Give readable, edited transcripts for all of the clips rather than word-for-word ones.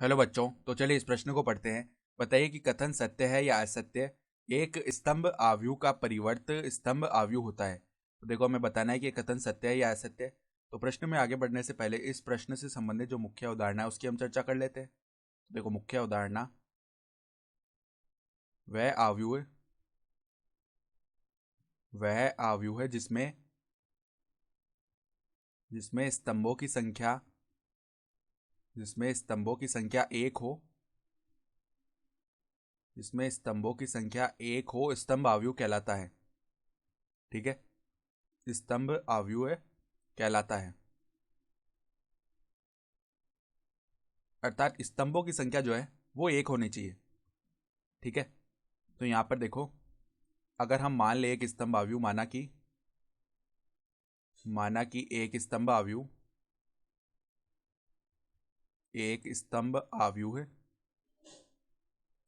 Hello बच्चों, तो चलिए इस प्रश्न को पढ़ते हैं। बताइए कि कथन सत्य है या असत्य। एक स्तंभ आव्यूह का परिवर्त स्तंभ आव्यूह होता है। तो देखो, हमें बताना है कि कथन सत्य है या असत्य। तो प्रश्न में आगे बढ़ने से पहले इस प्रश्न से संबंधित जो मुख्य अवधारणा है उसकी हम चर्चा कर लेते हैं। तो देखो, मुख्य अवधारणा वह आव्यूह है जिसमें जिसमें स्तंभों की संख्या एक हो। जिसमें स्तंभों की संख्या एक हो स्तंभ आव्यूह कहलाता है। ठीक है, स्तंभ आव्यूह कहलाता है। अर्थात स्तंभों की संख्या जो है वो एक होनी चाहिए। ठीक है, तो यहां पर देखो, अगर हम मान ले एक स्तंभ आव्यूह माना कि एक स्तंभ आव्यूह है।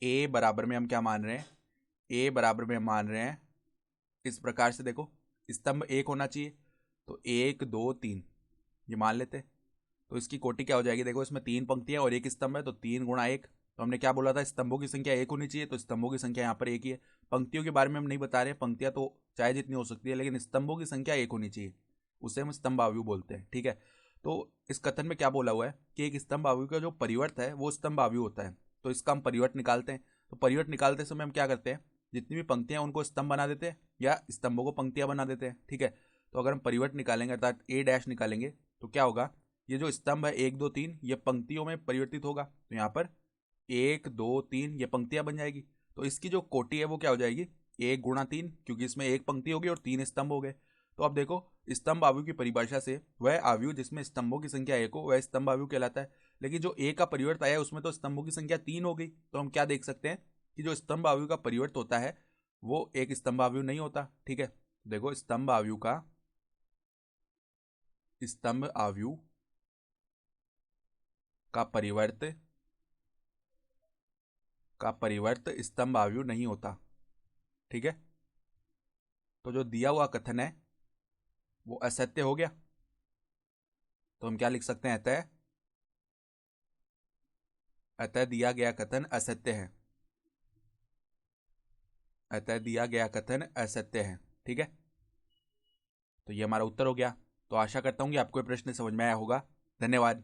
ए बराबर में हम क्या मान रहे हैं? ए बराबर में हम मान रहे हैं इस प्रकार से। देखो, स्तंभ एक होना चाहिए, तो एक दो तीन ये मान लेते हैं। तो इसकी कोटि क्या हो जाएगी? देखो, इसमें तीन पंक्तियां और एक स्तंभ है, तो तीन गुणा एक। तो हमने क्या बोला था? स्तंभों की संख्या एक होनी चाहिए, तो स्तंभों की संख्या यहाँ पर एक ही है। पंक्तियों के बारे में हम नहीं बता रहे हैं, पंक्तियां तो चाहे जितनी हो सकती है, लेकिन स्तंभों की संख्या एक होनी चाहिए, उसे हम स्तंभ आव्यूह बोलते हैं। ठीक है, तो इस कथन में क्या बोला हुआ है कि एक स्तंभ आव्यूह का जो परिवर्त है वो स्तंभ आव्यूह होता है। तो इसका हम परिवर्त निकालते हैं। तो परिवर्त निकालते समय हम क्या करते हैं? जितनी भी पंक्तियां उनको स्तंभ बना देते हैं या स्तंभों को पंक्तियां बना देते हैं। ठीक है, तो अगर हम परिवर्त निकालेंगे अर्थात ए डैश निकालेंगे, तो क्या होगा? ये जो स्तंभ है एक दो तीन ये पंक्तियों में परिवर्तित होगा, तो यहाँ पर एक दो तीन ये पंक्तियां बन जाएगी। तो इसकी जो कोटि है वो क्या हो जाएगी? एक गुणा तीन, क्योंकि इसमें एक पंक्ति होगी और तीन स्तंभ हो गए। तो अब देखो, स्तंभ आव्यूह की परिभाषा से वह आव्यूह जिसमें स्तंभों की संख्या एक हो वह स्तंभ आव्यूह कहलाता है। लेकिन जो ए का परिवर्त आया उसमें तो स्तंभों की संख्या तीन हो गई, तो हम क्या देख सकते हैं कि जो स्तंभ आव्यूह का परिवर्त होता है वो एक स्तंभ आव्यूह नहीं होता। ठीक है, देखो, स्तंभ आव्यूह का परिवर्त स्तंभ आव्यूह नहीं होता। ठीक है, तो जो दिया हुआ कथन है वो असत्य हो गया। तो हम क्या लिख सकते हैं? अतः दिया गया कथन असत्य है। ठीक है, तो ये हमारा उत्तर हो गया। तो आशा करता हूं कि आपको ये प्रश्न समझ में आया होगा। धन्यवाद।